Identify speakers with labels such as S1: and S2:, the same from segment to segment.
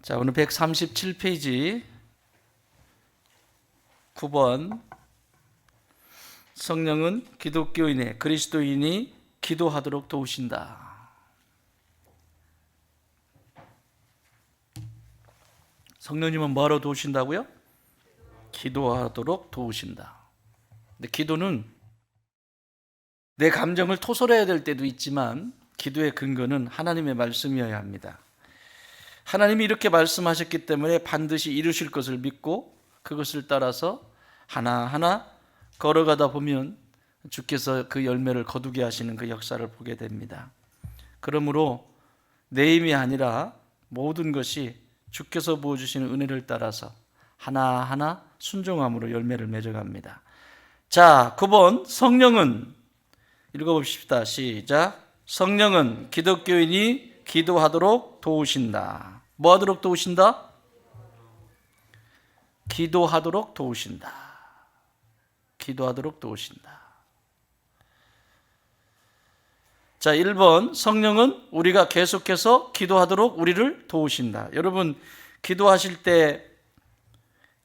S1: 자, 오늘 137페이지 9번. 성령은 기독교인의 그리스도인이 기도하도록 도우신다. 성령님은 뭐하러 도우신다고요? 기도하도록 도우신다. 근데 기도는 내 감정을 토설해야 될 때도 있지만 기도의 근거는 하나님의 말씀이어야 합니다. 하나님이 이렇게 말씀하셨기 때문에 반드시 이루실 것을 믿고 그것을 따라서 하나하나 걸어가다 보면 주께서 그 열매를 거두게 하시는 그 역사를 보게 됩니다. 그러므로 내 힘이 아니라 모든 것이 주께서 부어주시는 은혜를 따라서 하나하나 순종함으로 열매를 맺어갑니다. 자, 9번. 성령은, 읽어봅시다. 시작. 성령은 기독교인이 기도하도록 도우신다. 뭐 하도록 도우신다? 기도하도록 도우신다. 기도하도록 도우신다. 자, 1번. 성령은 우리가 계속해서 기도하도록 우리를 도우신다. 여러분, 기도하실 때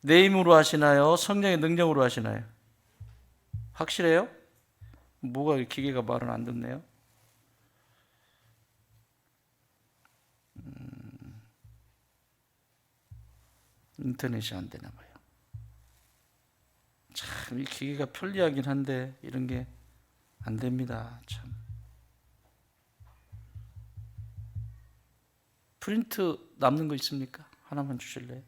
S1: 내 힘으로 하시나요? 성령의 능력으로 하시나요? 확실해요? 뭐가 기계가 말은 안 듣네요? 인터넷이 안 되나 봐요. 참, 이 기계가 편리하긴 한데 이런 게 안 됩니다. 참. 프린트 남는 거 있습니까? 하나만 주실래요?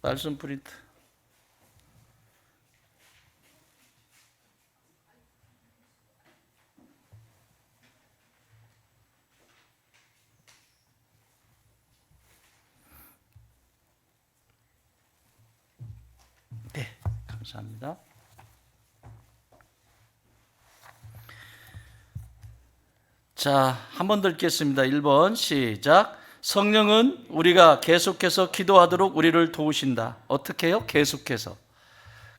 S1: 말씀 프린트. 네, 감사합니다. 자, 한 번 더 읽겠습니다. 1번 시작. 성령은 우리가 계속해서 기도하도록 우리를 도우신다. 어떻게 해요?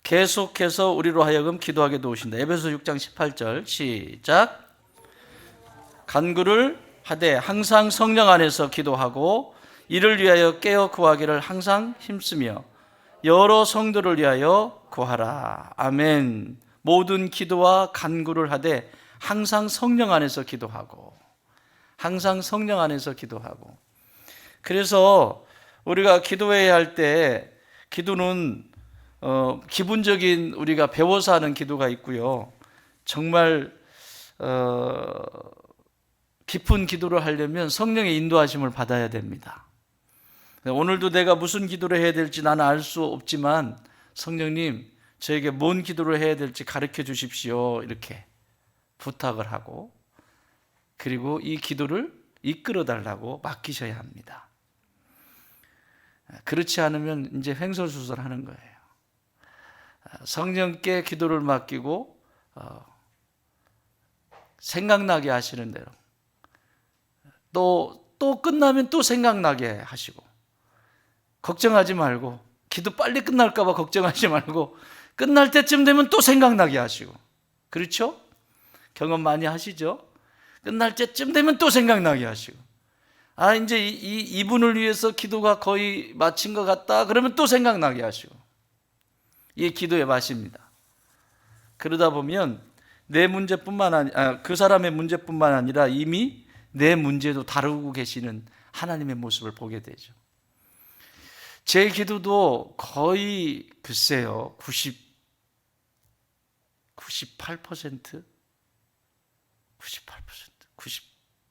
S1: 계속해서 우리로 하여금 기도하게 도우신다. 에베소 6장 18절 시작. 간구를 하되 항상 성령 안에서 기도하고 이를 위하여 깨어 구하기를 항상 힘쓰며 여러 성도를 위하여 구하라. 아멘. 모든 기도와 간구를 하되 항상 성령 안에서 기도하고, 항상 성령 안에서 기도하고. 그래서 우리가 기도해야 할 때 기도는 기본적인 우리가 배워서 하는 기도가 있고요. 정말 깊은 기도를 하려면 성령의 인도하심을 받아야 됩니다. 오늘도 내가 무슨 기도를 해야 될지 나는 알 수 없지만 성령님, 저에게 뭔 기도를 해야 될지 가르쳐 주십시오. 이렇게 부탁을 하고, 그리고 이 기도를 이끌어 달라고 맡기셔야 합니다. 그렇지 않으면 이제 횡설수설하는 거예요. 성령께 기도를 맡기고 생각나게 하시는 대로 또 끝나면 또 생각나게 하시고, 걱정하지 말고, 기도 빨리 끝날까 봐 걱정하지 말고 끝날 때쯤 되면 또 생각나게 하시고. 그렇죠? 경험 많이 하시죠? 끝날 때쯤 되면 또 생각나게 하시고, 이제 이분을 위해서 기도가 거의 마친 것 같다 그러면 또 생각나게 하시고. 이게 기도의 맛입니다. 그러다 보면 내 문제뿐만 아니라 그 사람의 문제뿐만 아니라 이미 내 문제도 다루고 계시는 하나님의 모습을 보게 되죠. 제 기도도 거의 글쎄요 98%?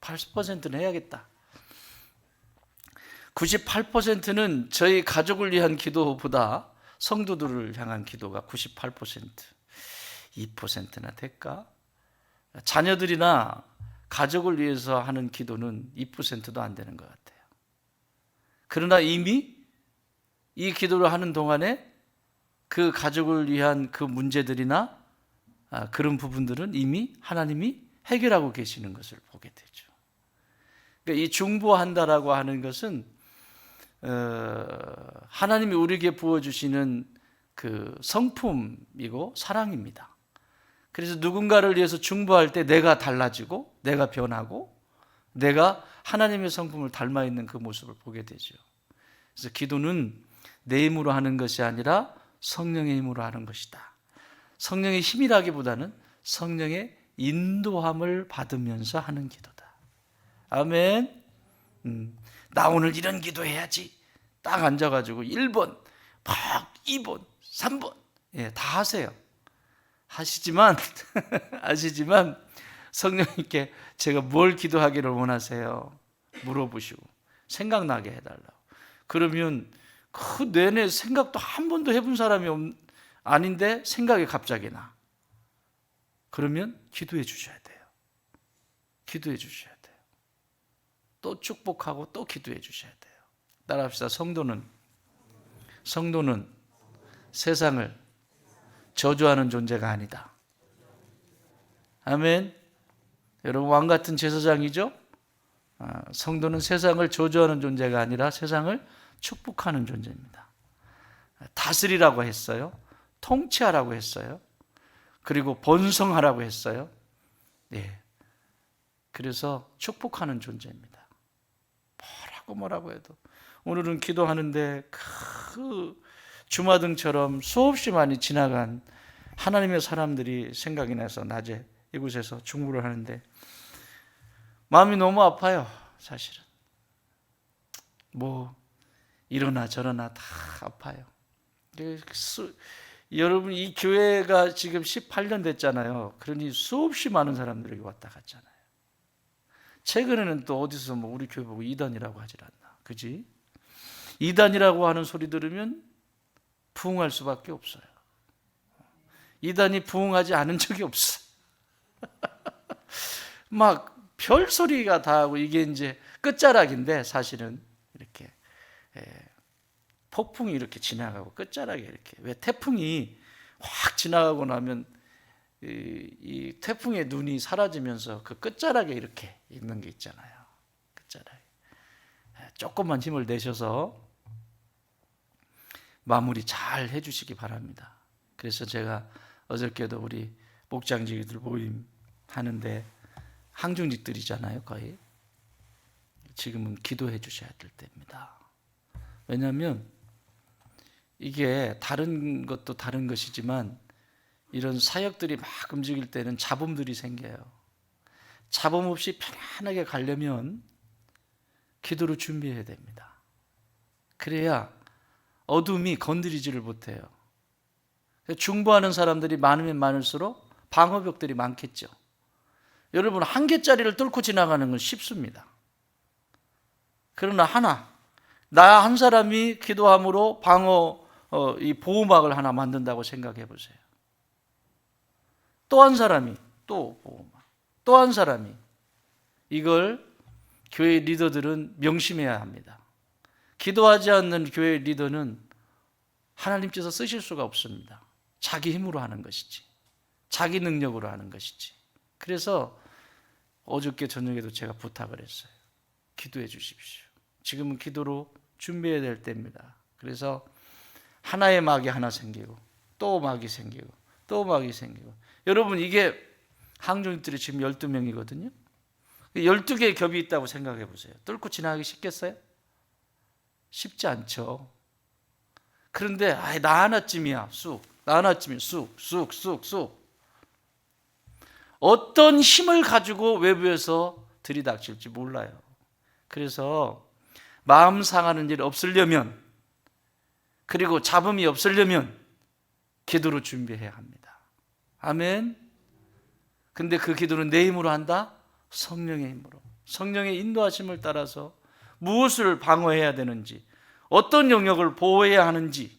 S1: 98%는 해야겠다. 98%는 저희 가족을 위한 기도보다 성도들을 향한 기도가 98%, 2%나 될까? 자녀들이나 가족을 위해서 하는 기도는 2%도 안 되는 것 같아요. 그러나 이미 이 기도를 하는 동안에 그 가족을 위한 그 문제들이나 그런 부분들은 이미 하나님이 해결하고 계시는 것을 보게 되죠. 그러니까 이 중보한다라고 하는 것은 하나님이 우리에게 부어주시는 그 성품이고 사랑입니다. 그래서 누군가를 위해서 중보할 때 내가 달라지고 내가 변하고 내가 하나님의 성품을 닮아 있는 그 모습을 보게 되죠. 그래서 기도는 내 힘으로 하는 것이 아니라 성령의 힘으로 하는 것이다. 성령의 힘이라기보다는 성령의 인도함을 받으면서 하는 기도다. 아멘. 나 오늘 이런 기도해야지. 딱 앉아가지고 1번, 2번, 3번 다 하세요. 하시지만 성령님께 제가 뭘 기도하기를 원하세요? 물어보시고 생각나게 해달라고. 그러면 그 내내 생각도 한 번도 해본 사람이 아닌데 생각이 갑자기 나. 그러면 기도해 주셔야 돼요. 기도해 주셔야 돼요. 또 축복하고 또 기도해 주셔야 돼요. 따라합시다. 성도는 세상을 저주하는 존재가 아니다. 아멘. 여러분 왕 같은 제사장이죠? 성도는 세상을 저주하는 존재가 아니라 세상을 축복하는 존재입니다. 다스리라고 했어요. 통치하라고 했어요. 그리고 번성하라고 했어요. 예. 그래서 축복하는 존재입니다. 뭐라고 해도 오늘은 기도하는데 그 주마등처럼 수없이 많이 지나간 하나님의 사람들이 생각이 나서 낮에 이곳에서 중보를 하는데 마음이 너무 아파요. 사실은 뭐 이러나 저러나 다 아파요. 여러분 이 교회가 지금 18년 됐잖아요. 그러니 수없이 많은 사람들이 왔다 갔잖아요. 최근에는 또 어디서 뭐 우리 교회 보고 이단이라고 하질 않나, 그지? 이단이라고 하는 소리 들으면 부흥할 수밖에 없어요. 이단이 부흥하지 않은 적이 없어. 막 별소리가 다 하고 이게 이제 끝자락인데 사실은 이렇게 폭풍이 이렇게 지나가고 끝자락에 이렇게 왜 태풍이 확 지나가고 나면 이 태풍의 눈이 사라지면서 그 끝자락에 이렇게 있는 게 있잖아요. 끝자락에 조금만 힘을 내셔서 마무리 잘 해주시기 바랍니다. 그래서 제가 어저께도 우리 목장직들 모임 하는데 항중직들이잖아요. 거의 지금은 기도해 주셔야 될 때입니다. 왜냐하면 이게 다른 것도 다른 것이지만 이런 사역들이 막 움직일 때는 잡음들이 생겨요. 잡음 없이 편안하게 가려면 기도로 준비해야 됩니다. 그래야 어둠이 건드리지를 못해요. 중보하는 사람들이 많으면 많을수록 방어벽들이 많겠죠. 여러분 한 개짜리를 뚫고 지나가는 건 쉽습니다. 그러나 나 한 사람이 기도함으로 이 보호막을 하나 만든다고 생각해 보세요. 또 한 사람이 또 보호막, 또 한 사람이 이걸 교회 리더들은 명심해야 합니다. 기도하지 않는 교회 리더는 하나님께서 쓰실 수가 없습니다. 자기 힘으로 하는 것이지, 자기 능력으로 하는 것이지. 그래서 어저께 저녁에도 제가 부탁을 했어요. 기도해 주십시오. 지금은 기도로 준비해야 될 때입니다. 그래서 하나의 막이 하나 생기고 또 막이 생기고 또 막이 생기고. 여러분 이게 항종들이 지금 12명이거든요. 12개의 겹이 있다고 생각해 보세요. 뚫고 지나가기 쉽겠어요? 쉽지 않죠. 그런데 나 하나쯤이야. 나 하나쯤이야. 쑥. 어떤 힘을 가지고 외부에서 들이닥칠지 몰라요. 그래서 마음 상하는 일 없으려면, 그리고 잡음이 없으려면 기도로 준비해야 합니다. 아멘. 근데 그 기도는 내 힘으로 한다? 성령의 힘으로. 성령의 인도하심을 따라서 무엇을 방어해야 되는지, 어떤 영역을 보호해야 하는지.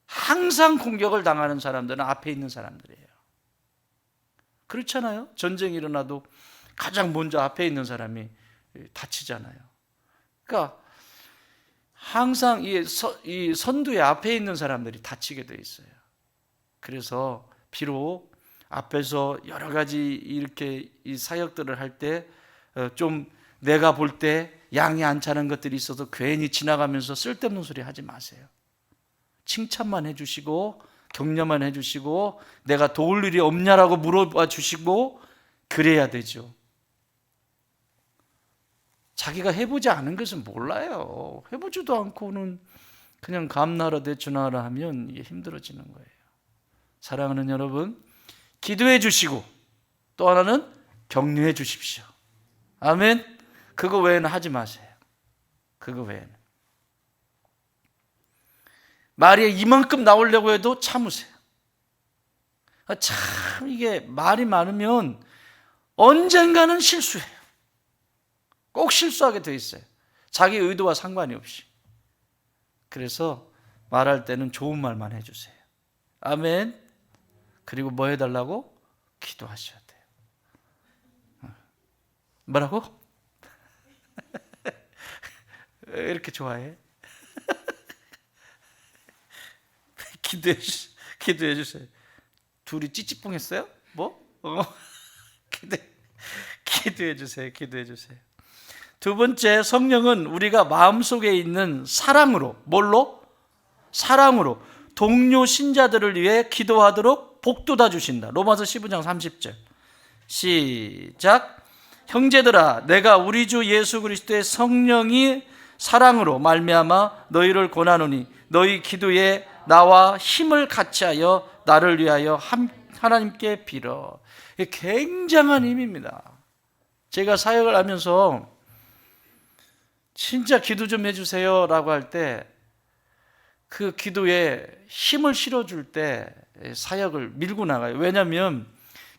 S1: 항상 공격을 당하는 사람들은 앞에 있는 사람들이에요. 그렇잖아요. 전쟁이 일어나도 가장 먼저 앞에 있는 사람이 다치잖아요. 그러니까 항상 이 선두의 앞에 있는 사람들이 다치게 돼 있어요. 그래서 비록 앞에서 여러 가지 이렇게 이 사역들을 할 때 좀 내가 볼 때 양이 안 차는 것들이 있어서 괜히 지나가면서 쓸데없는 소리 하지 마세요. 칭찬만 해주시고 격려만 해주시고 내가 도울 일이 없냐라고 물어봐 주시고 그래야 되죠. 자기가 해보지 않은 것은 몰라요. 해보지도 않고는 그냥 감나라 대추나라 하면 이게 힘들어지는 거예요. 사랑하는 여러분, 기도해 주시고 또 하나는 격려해 주십시오. 아멘. 그거 외에는 하지 마세요. 그거 외에는. 말이 이만큼 나오려고 해도 참으세요. 참 이게 말이 많으면 언젠가는 실수해요. 꼭 실수하게 돼 있어요. 자기 의도와 상관이 없이. 그래서 말할 때는 좋은 말만 해주세요. 아멘. 그리고 뭐 해달라고? 기도하셔야 돼요. 뭐라고? 왜 이렇게 좋아해? 기도해 주세요. 둘이 찌찌뽕했어요? 뭐? 기도해 주세요. 기도해 주세요. 두 번째, 성령은 우리가 마음속에 있는 사랑으로, 뭘로? 사랑으로 동료 신자들을 위해 기도하도록 복돋아 주신다. 로마서 15장 30절 시작. 형제들아, 내가 우리 주 예수 그리스도의 성령이 사랑으로 말미암아 너희를 권하노니 너희 기도에 나와 힘을 같이하여 나를 위하여 하나님께 빌어. 굉장한 힘입니다. 제가 사역을 하면서 진짜 기도 좀 해주세요 라고 할 때 그 기도에 힘을 실어줄 때 사역을 밀고 나가요. 왜냐하면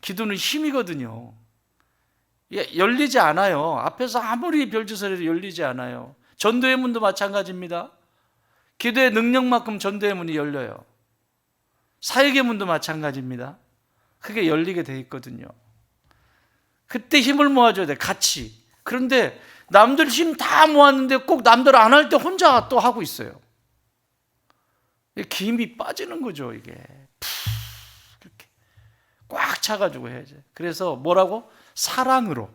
S1: 기도는 힘이거든요. 열리지 않아요. 앞에서 아무리 별짓을 해도 열리지 않아요. 전도의 문도 마찬가지입니다. 기도의 능력만큼 전도의 문이 열려요. 사역의 문도 마찬가지입니다. 그게 열리게 돼 있거든요. 그때 힘을 모아줘야 돼, 같이. 그런데 남들 힘 다 모았는데 꼭 남들 안 할 때 혼자 또 하고 있어요. 힘이 빠지는 거죠, 이게. 이렇게 꽉 차가지고 해야죠. 그래서 뭐라고? 사랑으로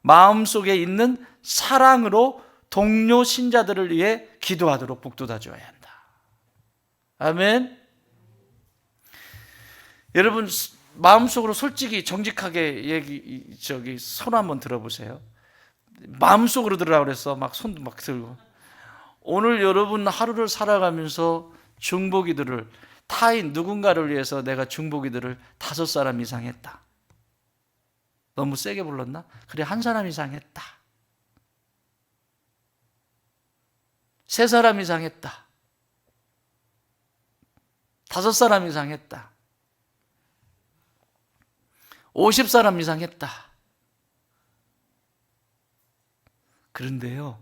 S1: 마음속에 있는 사랑으로 동료 신자들을 위해 기도하도록 북돋아 줘야 한다. 아멘. 여러분 마음속으로 솔직히 정직하게 손 한번 들어보세요. 마음속으로 들으라고 그랬어. 막 손도 막 들고. 오늘 여러분 하루를 살아가면서 중보기도를 타인 누군가를 위해서 내가 중보기도를 5사람 이상 했다. 너무 세게 불렀나? 그래, 1사람 이상 했다. 3사람 이상 했다. 5사람 이상 했다. 50사람 이상 했다. 그런데요,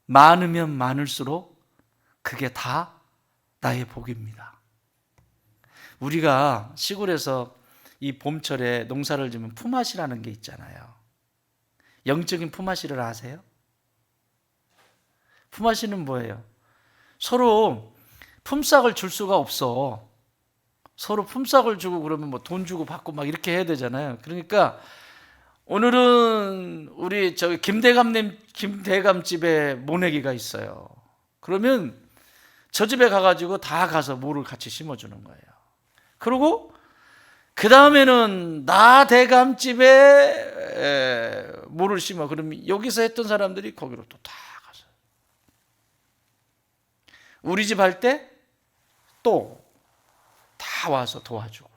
S1: 많으면 많을수록 그게 다 나의 복입니다. 우리가 시골에서 이 봄철에 농사를 지면 품앗이라는 게 있잖아요. 영적인 품앗이를 아세요? 품앗이는 뭐예요? 서로 품삯을 줄 수가 없어. 서로 품삯을 주고 그러면 뭐 돈 주고 받고 막 이렇게 해야 되잖아요. 그러니까 오늘은 우리 김대감 집에 모내기가 있어요. 그러면 저 집에 가가지고 다 가서 모를 같이 심어주는 거예요. 그리고 그 다음에는 나 대감 집에 모를 심어. 그러면 여기서 했던 사람들이 거기로 또 다 가서 우리 집 할 때 또 다 와서 도와주고.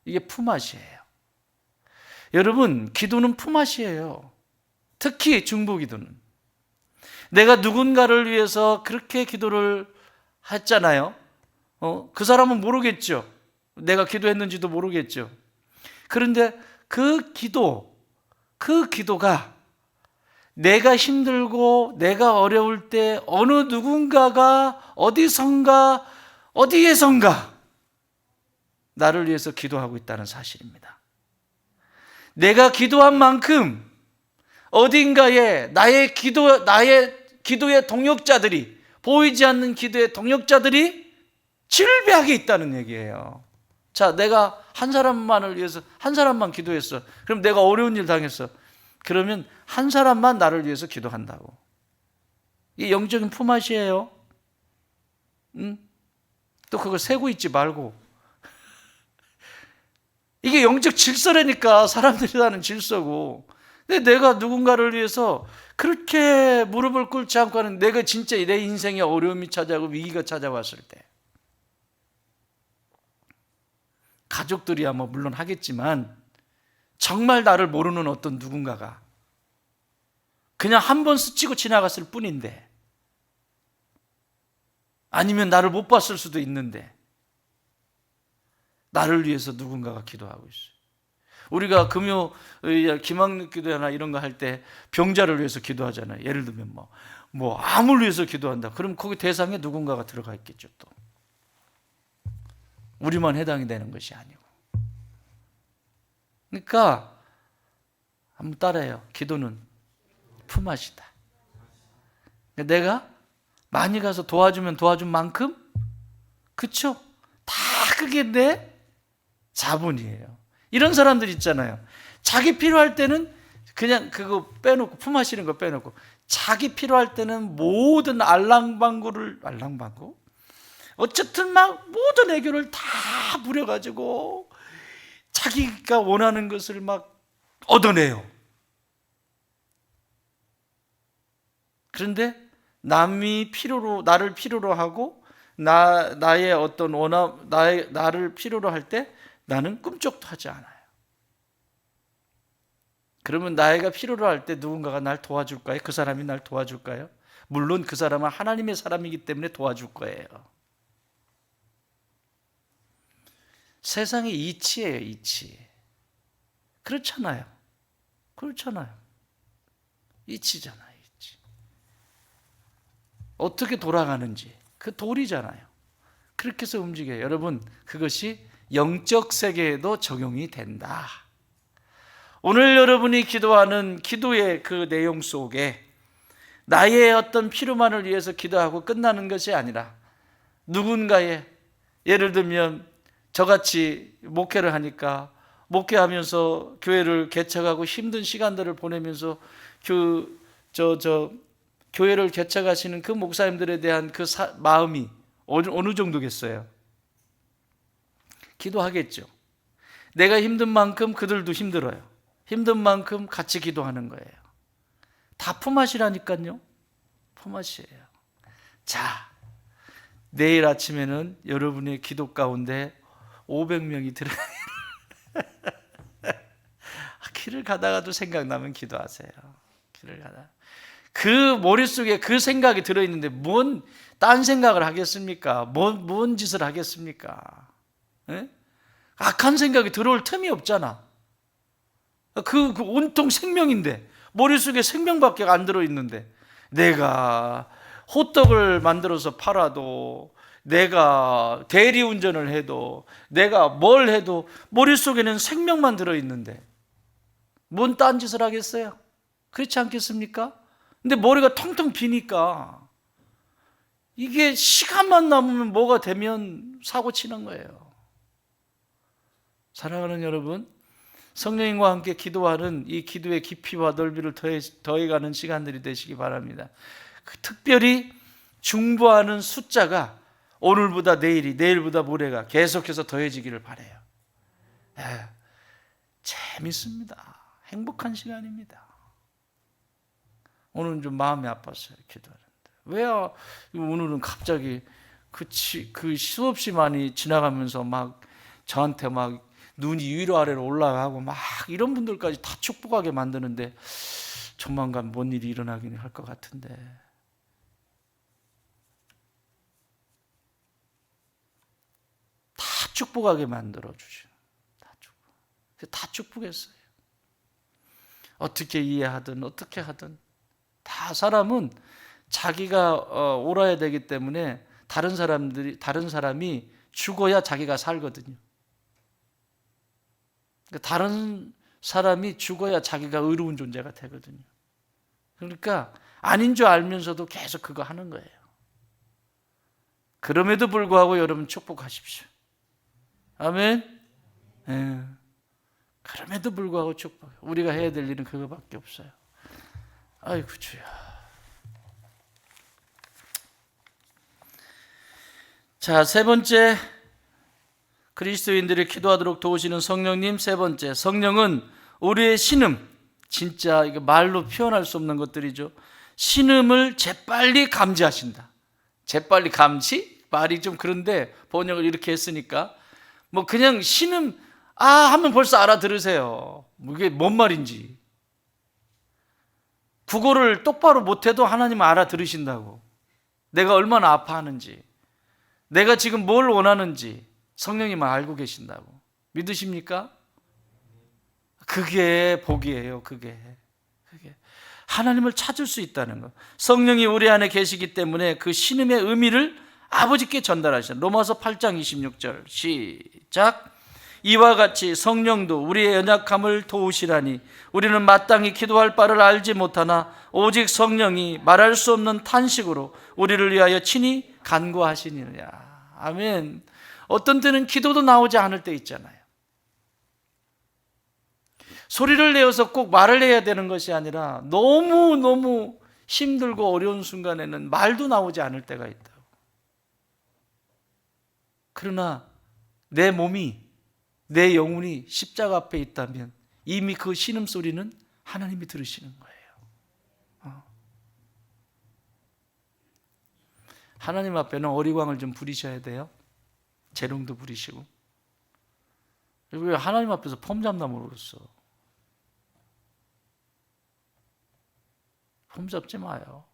S1: 이게 품앗이에요. 여러분, 기도는 품앗이에요. 특히 중보기도는. 내가 누군가를 위해서 그렇게 기도를 했잖아요. 그 사람은 모르겠죠. 내가 기도했는지도 모르겠죠. 그런데 그 기도가 내가 힘들고 내가 어려울 때 어느 누군가가 어디선가 나를 위해서 기도하고 있다는 사실입니다. 내가 기도한 만큼 어딘가에 나의 기도의 동역자들이, 보이지 않는 기도의 동역자들이 질비하게 있다는 얘기예요. 자, 내가 한 사람만을 위해서 한 사람만 기도했어. 그럼 내가 어려운 일 당했어. 그러면 한 사람만 나를 위해서 기도한다고. 이게 영적인 품앗이에요. 또 그걸 세고 있지 말고. 이게 영적 질서라니까. 사람들이 사는 질서고. 근데 내가 누군가를 위해서 그렇게 무릎을 꿇지 않고 하는, 내가 진짜 내 인생에 어려움이 찾아오고 위기가 찾아왔을 때, 가족들이야 뭐 물론 하겠지만, 정말 나를 모르는 어떤 누군가가 그냥 한 번 스치고 지나갔을 뿐인데, 아니면 나를 못 봤을 수도 있는데, 나를 위해서 누군가가 기도하고 있어요. 우리가 금요 기막력 기도나 이런 거 할 때 병자를 위해서 기도하잖아요. 예를 들면 뭐 암을 위해서 기도한다. 그럼 거기 대상에 누군가가 들어가 있겠죠. 또 우리만 해당이 되는 것이 아니고. 그러니까 한번 따라해요. 기도는 품앗이다. 내가 많이 가서 도와주면 도와준 만큼, 그쵸? 다 그게 내 자본이에요. 이런 사람들 있잖아요. 자기 필요할 때는 그냥 그거 빼놓고, 품앗이는 거 빼놓고, 자기 필요할 때는 모든 알랑방구 어쨌든 막 모든 애교를 다 부려가지고 자기가 원하는 것을 막 얻어내요. 그런데 남이 나를 필요로 하고 나의 어떤 나를 필요로 할 때 나는 꿈쩍도 하지 않아요. 그러면 나이가 필요로 할 때 누군가가 날 도와줄까요? 그 사람이 날 도와줄까요? 물론 그 사람은 하나님의 사람이기 때문에 도와줄 거예요. 세상의 이치예요, 이치. 그렇잖아요. 이치잖아요, 이치. 어떻게 돌아가는지 그 도리잖아요. 그렇게 해서 움직여요. 여러분, 그것이 영적 세계에도 적용이 된다. 오늘 여러분이 기도하는 기도의 그 내용 속에 나의 어떤 필요만을 위해서 기도하고 끝나는 것이 아니라, 누군가의, 예를 들면 저같이 목회를 하니까 목회하면서 교회를 개척하고 힘든 시간들을 보내면서 교회를 개척하시는 그 목사님들에 대한 그 마음이 어느 정도겠어요? 기도하겠죠. 내가 힘든 만큼 그들도 힘들어요. 힘든 만큼 같이 기도하는 거예요. 다 품앗이라니까요. 품앗이에요. 자, 내일 아침에는 여러분의 기도 가운데 500명이 들어요. 길을 가다가도 생각나면 기도하세요. 길을 가다. 그 머릿속에 그 생각이 들어있는데 뭔 딴 생각을 하겠습니까? 뭔 짓을 하겠습니까? 에? 악한 생각이 들어올 틈이 없잖아. 그 온통 생명인데, 머릿속에 생명밖에 안 들어있는데, 내가 호떡을 만들어서 팔아도, 내가 대리운전을 해도, 내가 뭘 해도 머릿속에는 생명만 들어있는데 뭔 딴짓을 하겠어요? 그렇지 않겠습니까? 근데 머리가 텅텅 비니까 이게 시간만 남으면 뭐가 되면 사고 치는 거예요. 사랑하는 여러분, 성령님과 함께 기도하는 이 기도의 깊이와 넓이를 더해가는 시간들이 되시기 바랍니다. 특별히 중보하는 숫자가 오늘보다 내일이, 내일보다 모레가 계속해서 더해지기를 바라요. 재밌습니다. 행복한 시간입니다. 오늘은 좀 마음이 아팠어요. 기도하는데 왜 오늘은 갑자기 그 수없이 많이 지나가면서 막 저한테 막 눈이 위로 아래로 올라가고 막 이런 분들까지 다 축복하게 만드는데, 조만간 뭔 일이 일어나긴 할 것 같은데, 다 축복하게 만들어주죠. 다 축복했어요. 어떻게 이해하든 어떻게 하든 다, 사람은 자기가 옳아야 되기 때문에 다른 사람이 죽어야 자기가 살거든요. 다른 사람이 죽어야 자기가 의로운 존재가 되거든요. 그러니까 아닌 줄 알면서도 계속 그거 하는 거예요. 그럼에도 불구하고 여러분 축복하십시오. 아멘. 네. 그럼에도 불구하고 축복. 우리가 해야 될 일은 그거밖에 없어요. 아이고 주야. 자, 세 번째, 그리스도인들이 기도하도록 도우시는 성령님. 세 번째, 성령은 우리의 신음, 진짜 이거 말로 표현할 수 없는 것들이죠. 신음을 재빨리 감지하신다. 재빨리 감지? 말이 좀 그런데 번역을 이렇게 했으니까 뭐 그냥 신음 하면 벌써 알아들으세요. 이게 뭔 말인지. 국어를 똑바로 못해도 하나님은 알아들으신다고. 내가 얼마나 아파하는지, 내가 지금 뭘 원하는지 성령님은 알고 계신다고. 믿으십니까? 그게 복이에요. 그게 하나님을 찾을 수 있다는 것. 성령이 우리 안에 계시기 때문에 그 신음의 의미를 아버지께 전달하시는. 로마서 8장 26절 시작. 이와 같이 성령도 우리의 연약함을 도우시라니 우리는 마땅히 기도할 바를 알지 못하나 오직 성령이 말할 수 없는 탄식으로 우리를 위하여 친히 간구하시느니라. 아멘. 어떤 때는 기도도 나오지 않을 때 있잖아요. 소리를 내어서 꼭 말을 해야 되는 것이 아니라 너무 힘들고 어려운 순간에는 말도 나오지 않을 때가 있다고. 그러나 내 몸이, 내 영혼이 십자가 앞에 있다면 이미 그 신음소리는 하나님이 들으시는 거예요. 하나님 앞에는 어리광을 좀 부리셔야 돼요. 재롱도 부리시고. 왜 하나님 앞에서 폼 잡나 모르겠어. 폼 잡지 마요.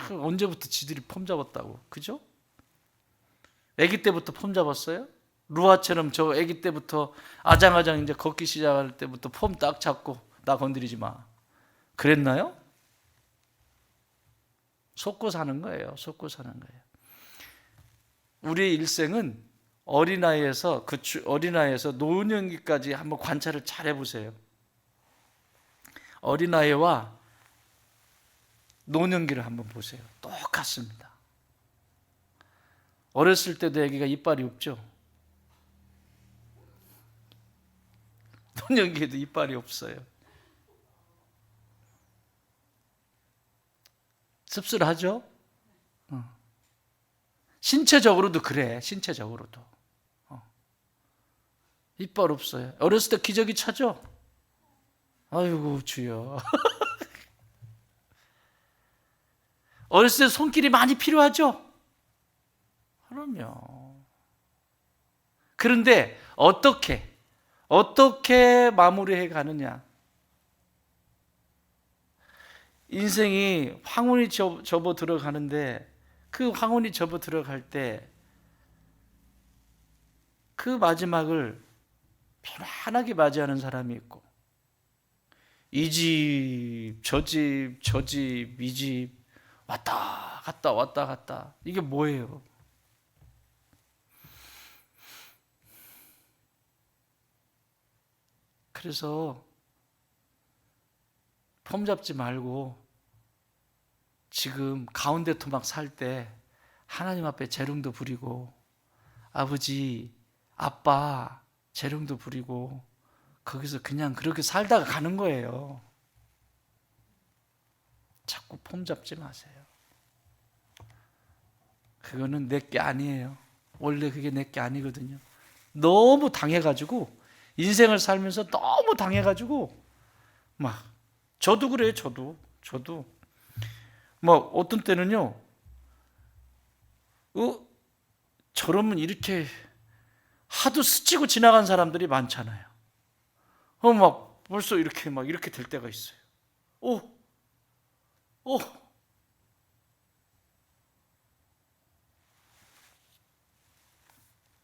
S1: 언제부터 지들이 폼 잡았다고, 그죠? 아기 때부터 폼 잡았어요? 루아처럼 저 아기 때부터 아장아장 이제 걷기 시작할 때부터 폼 딱 잡고 나 건드리지 마. 그랬나요? 속고 사는 거예요. 속고 사는 거예요. 우리의 일생은 어린아이에서 노년기까지 한번 관찰을 잘 해보세요. 어린아이와 노년기를 한번 보세요. 똑같습니다. 어렸을 때도 아기가 이빨이 없죠. 노년기에도 이빨이 없어요. 씁쓸하죠? 신체적으로도 그래. 신체적으로도 이빨 없어요. 어렸을 때 기저귀 차죠? 아이고 주여. 어렸을 때 손길이 많이 필요하죠? 그럼요. 그런데 어떻게 마무리해 가느냐? 인생이 황혼이 접어 들어가는데 그 황혼이 접어 들어갈 때 그 마지막을 편안하게 맞이하는 사람이 있고, 이 집, 저 집, 이 집 왔다 갔다 이게 뭐예요? 그래서 폼 잡지 말고 지금 가운데 토막 살 때 하나님 앞에 재롱도 부리고 아버지, 아빠 재롱도 부리고 거기서 그냥 그렇게 살다가 가는 거예요. 자꾸 폼 잡지 마세요. 그거는 내 게 아니에요. 원래 그게 내 게 아니거든요. 너무 당해가지고 인생을 살면서 너무 당해가지고 막 저도 그래요. 저도 뭐 어떤 때는요. 저러면 이렇게 하도 스치고 지나간 사람들이 많잖아요. 막 벌써 이렇게 될 때가 있어요.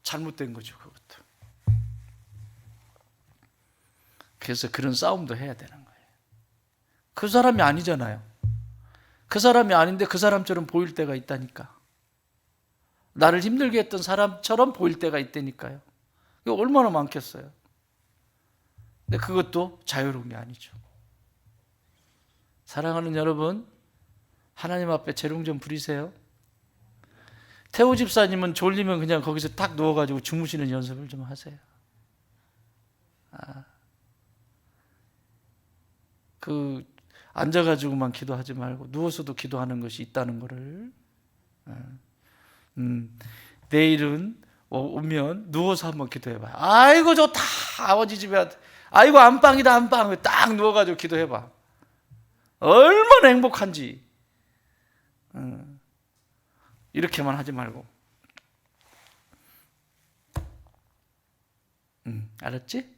S1: 잘못된 거죠, 그것도. 그래서 그런 싸움도 해야 되는 거예요. 그 사람이 아니잖아요. 그 사람이 아닌데 그 사람처럼 보일 때가 있다니까. 나를 힘들게 했던 사람처럼 보일 때가 있다니까요. 이거 얼마나 많겠어요. 근데 그것도 자유로운 게 아니죠. 사랑하는 여러분, 하나님 앞에 재롱 좀 부리세요. 태호 집사님은 졸리면 그냥 거기서 딱 누워가지고 주무시는 연습을 좀 하세요. 앉아가지고만 기도하지 말고 누워서도 기도하는 것이 있다는 것을 내일은 오면 누워서 한번 기도해봐요. 아이고 좋다, 아버지 집에. 아이고 안방이다, 안방. 딱 누워가지고 기도해봐. 얼마나 행복한지. 이렇게만 하지 말고. 알았지?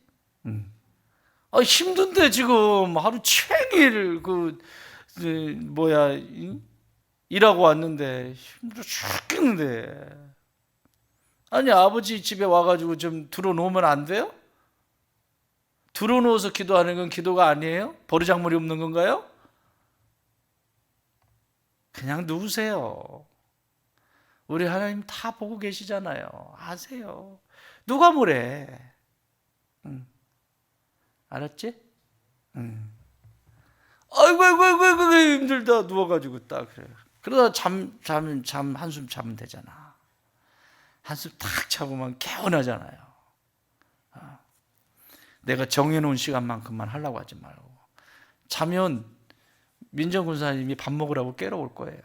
S1: 힘든데 지금 하루 종일 일하고 왔는데 힘들어 죽겠는데. 아니 아버지 집에 와가지고 좀 들어놓으면 안 돼요? 들어놓아서 기도하는 건 기도가 아니에요? 버르장머리 없는 건가요? 그냥 누우세요. 우리 하나님 다 보고 계시잖아요. 아세요. 누가 뭐래. 알았지? 아이고 힘들다 누워가지고 딱 그래. 그러다 한숨 자면 되잖아. 한숨 탁 자고만 개운하잖아요. 내가 정해놓은 시간만큼만 하려고 하지 말고. 자면 민정 군사님이 밥 먹으라고 깨러올 거예요.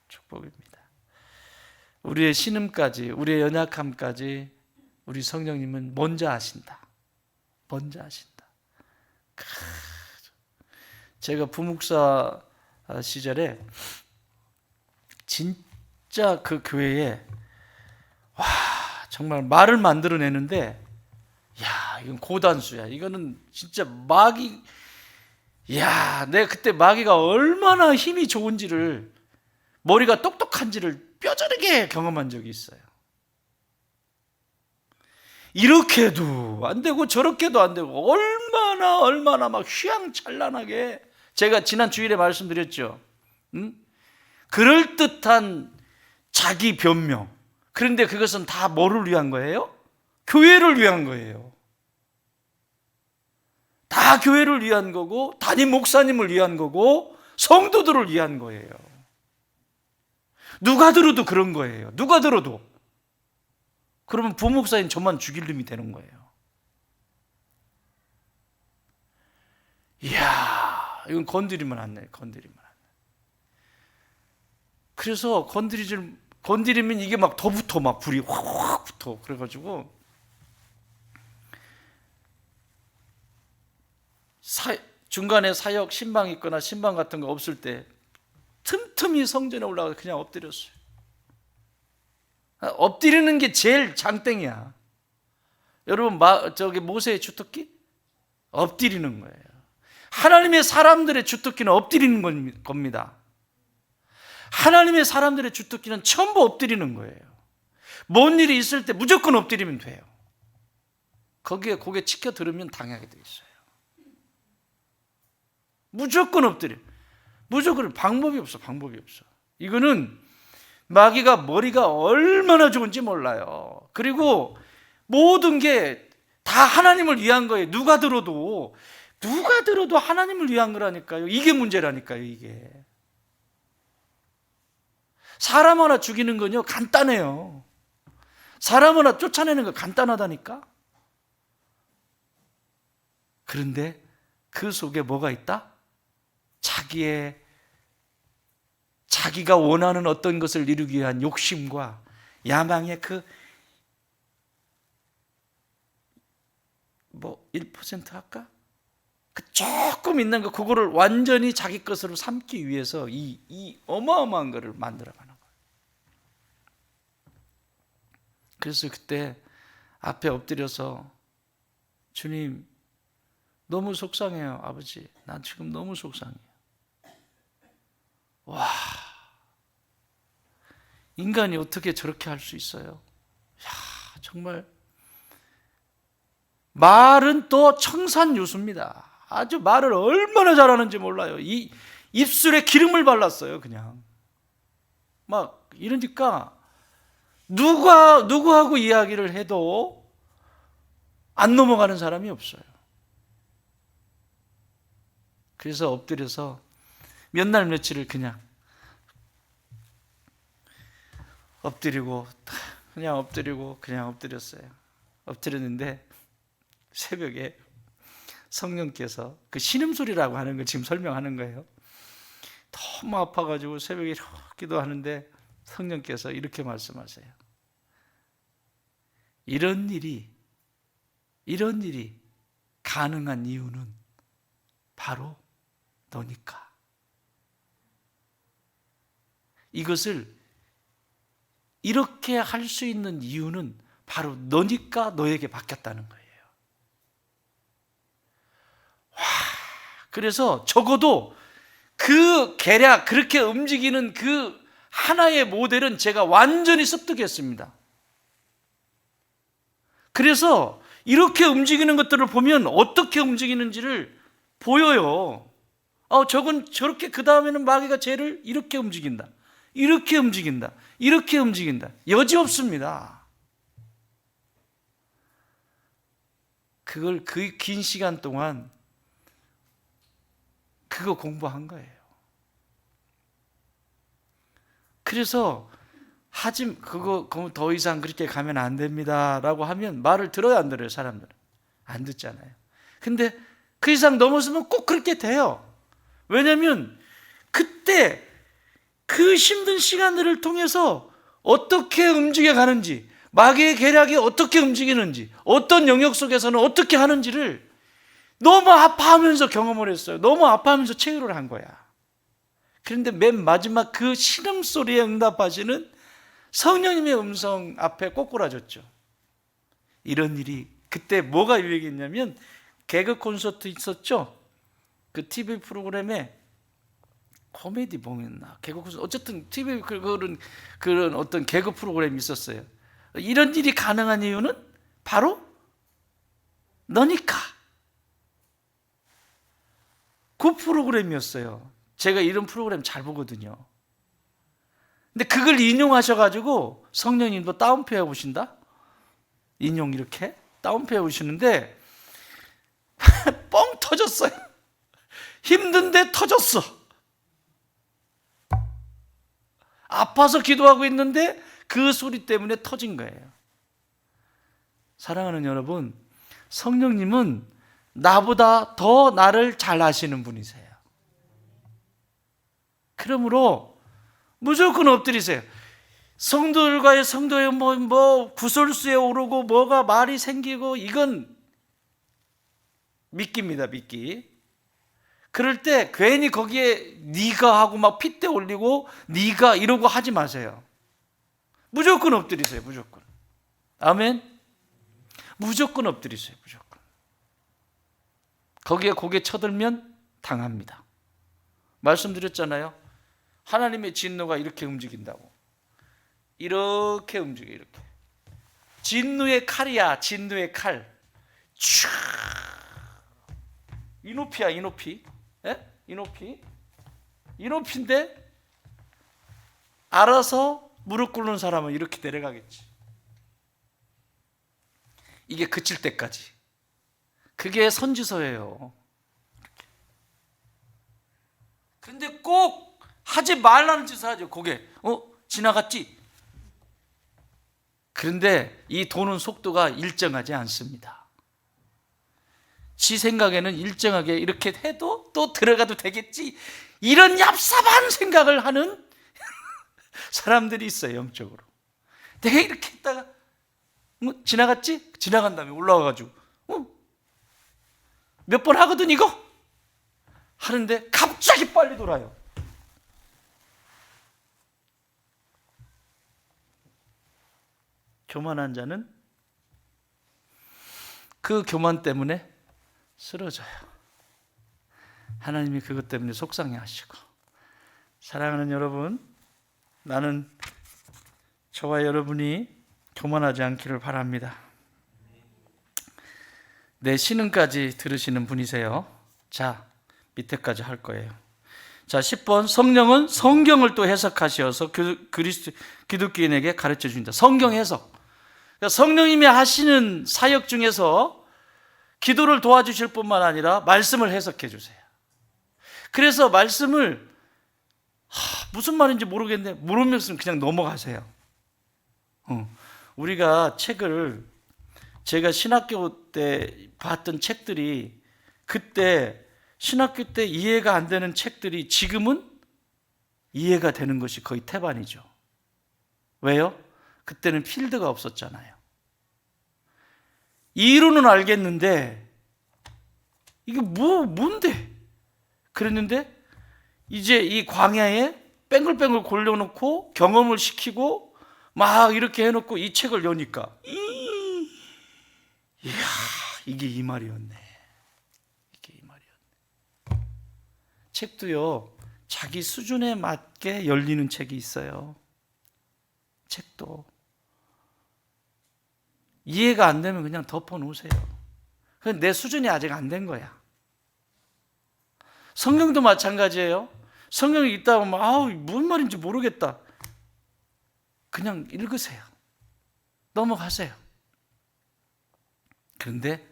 S1: 축복입니다. 우리의 신음까지, 우리의 연약함까지 우리 성령님은 먼저 아신다. 먼저 아신다. 제가 부목사 시절에 진짜 그 교회에 정말 말을 만들어내는데, 이건 고단수야. 이거는 진짜 마귀. 내가 그때 마귀가 얼마나 힘이 좋은지를, 머리가 똑똑한지를 뼈저리게 경험한 적이 있어요. 이렇게 해도 안 되고 저렇게 해도 안 되고 얼마나 막 휘황찬란하게, 제가 지난 주일에 말씀드렸죠. 그럴듯한 자기 변명. 그런데 그것은 다 뭐를 위한 거예요? 교회를 위한 거예요. 다 교회를 위한 거고, 담임 목사님을 위한 거고, 성도들을 위한 거예요. 누가 들어도 그런 거예요. 누가 들어도. 그러면 부목사님 저만 죽일 놈이 되는 거예요. 이건 건드리면 안 돼. 건드리면 안 돼. 그래서 건드리면 이게 막 더 붙어. 막 불이 확 붙어. 그래가지고 중간에 사역 신방 있거나 신방 같은 거 없을 때 틈틈이 성전에 올라가서 그냥 엎드렸어요. 엎드리는 게 제일 장땡이야. 여러분 저기 모세의 주특기? 엎드리는 거예요. 하나님의 사람들의 주특기는 엎드리는 겁니다. 하나님의 사람들의 주특기는 전부 엎드리는 거예요. 뭔 일이 있을 때 무조건 엎드리면 돼요. 거기에 고개 치켜 들으면 당하게 돼 있어요. 무조건 엎드려. 무조건. 방법이 없어. 이거는 마귀가 머리가 얼마나 좋은지 몰라요. 그리고 모든 게 다 하나님을 위한 거예요. 누가 들어도 하나님을 위한 거라니까요. 이게 문제라니까요. 이게 사람 하나 죽이는 건요 간단해요. 사람 하나 쫓아내는 거 간단하다니까. 그런데 그 속에 뭐가 있다? 자기가 원하는 어떤 것을 이루기 위한 욕심과 야망의 1% 할까? 그 조금 있는 거, 그거를 완전히 자기 것으로 삼기 위해서 이 어마어마한 거를 만들어가는 거예요. 그래서 그때 앞에 엎드려서, 주님 너무 속상해요. 아버지, 난 지금 너무 속상해요. 와, 인간이 어떻게 저렇게 할 수 있어요? 정말 말은 또 청산유수입니다. 아주 말을 얼마나 잘하는지 몰라요. 이 입술에 기름을 발랐어요. 그냥 막 이러니까 누구하고 이야기를 해도 안 넘어가는 사람이 없어요. 그래서 엎드려서 몇 날 며칠을 그냥 엎드렸어요. 엎드렸는데 새벽에 성령께서 그 신음소리라고 하는 걸 지금 설명하는 거예요. 너무 아파가지고 새벽에 기도하는데 성령께서 이렇게 말씀하세요. 이런 일이 가능한 이유는 바로 너니까. 이것을 이렇게 할 수 있는 이유는 바로 너니까 너에게 맡겼다는 거예요. 와, 그래서 적어도 그 계략, 그렇게 움직이는 그 하나의 모델은 제가 완전히 습득했습니다. 그래서 이렇게 움직이는 것들을 보면 어떻게 움직이는지를 보여요. 저건 저렇게, 그 다음에는 마귀가 쟤를 이렇게 움직인다. 이렇게 움직인다. 이렇게 움직인다. 여지없습니다. 그걸 그 긴 시간 동안 그거 공부한 거예요. 그래서 그거 더 이상 그렇게 가면 안 됩니다 라고 하면 말을 들어요, 안 들어요? 사람들은 안 듣잖아요. 근데 그 이상 넘어서면 꼭 그렇게 돼요. 왜냐하면 그때 그 힘든 시간들을 통해서 어떻게 움직여 가는지, 마귀의 계략이 어떻게 움직이는지, 어떤 영역 속에서는 어떻게 하는지를 너무 아파하면서 경험을 했어요. 너무 아파하면서 체유를 한 거야. 그런데 맨 마지막 그 신음소리에 응답하시는 성령님의 음성 앞에 꼬꾸라졌죠. 이런 일이, 그때 뭐가 유행했냐면 개그 콘서트 있었죠. 그 TV 프로그램에 코미디 봉이었나 개그 콘서트, 어쨌든 TV 그런 어떤 개그 프로그램이 있었어요. 이런 일이 가능한 이유는 바로 너니까. 그 프로그램이었어요. 제가 이런 프로그램 잘 보거든요. 근데 그걸 인용하셔가지고 성령님도 다운표 해보신다? 인용 이렇게 다운표 해보시는데 뻥 터졌어요. 힘든데 터졌어. 아파서 기도하고 있는데 그 소리 때문에 터진 거예요. 사랑하는 여러분, 성령님은 나보다 더 나를 잘 아시는 분이세요. 그러므로 무조건 엎드리세요. 성도의 구설수에 오르고 뭐가 말이 생기고, 이건 미끼입니다, 미끼. 그럴 때 괜히 거기에 네가 하고 막 핏대 올리고 네가 이러고 하지 마세요. 무조건 엎드리세요, 무조건. 아멘. 무조건 엎드리세요, 무조건. 거기에 고개 쳐들면 당합니다. 말씀드렸잖아요. 하나님의 진노가 이렇게 움직인다고. 이렇게 움직여, 이렇게. 진노의 칼이야, 진노의 칼. 촤. 이 높이야, 이 높이. 예? 이 높이. 이 높이인데 알아서 무릎 꿇는 사람은 이렇게 내려가겠지. 이게 그칠 때까지. 그게 선지서예요. 근데 꼭 하지 말라는 짓을 하죠. 고개 지나갔지? 그런데 이 도는 속도가 일정하지 않습니다. 지 생각에는 일정하게 이렇게 해도 또 들어가도 되겠지, 이런 얍삽한 생각을 하는 사람들이 있어요. 영적으로 내가 이렇게 했다가 지나갔지? 지나간 다음에 올라와가지고 몇 번 하거든 이거? 하는데 갑자기 빨리 돌아요. 교만한 자는 그 교만 때문에 쓰러져요. 하나님이 그것 때문에 속상해 하시고. 사랑하는 여러분, 나는 저와 여러분이 교만하지 않기를 바랍니다. 내 신음까지 들으시는 분이세요. 자, 밑에까지 할 거예요. 자, 10번. 성령은 성경을 또 해석하셔서 기독교인에게 가르쳐 주신다. 성경 해석. 그러니까 성령님이 하시는 사역 중에서 기도를 도와주실 뿐만 아니라 말씀을 해석해 주세요. 그래서 말씀을 무슨 말인지 모르겠는데 모르면 그냥 넘어가세요. 우리가 책을, 제가 신학교 때 봤던 책들이 그때 신학교 때 이해가 안 되는 책들이 지금은 이해가 되는 것이 거의 태반이죠. 왜요? 그때는 필드가 없었잖아요. 이론은 알겠는데 이게 뭔데? 그랬는데 이제 이 광야에 뺑글뺑글 골려놓고 경험을 시키고 막 이렇게 해놓고 이 책을 여니까 이야, 이게 이 말이었네. 이게 이 말이었네. 책도요, 자기 수준에 맞게 열리는 책이 있어요. 책도 이해가 안 되면 그냥 덮어놓으세요. 그건 내 수준이 아직 안 된 거야. 성경도 마찬가지예요. 성경이 있다 보면 무슨 말인지 모르겠다. 그냥 읽으세요. 넘어가세요. 그런데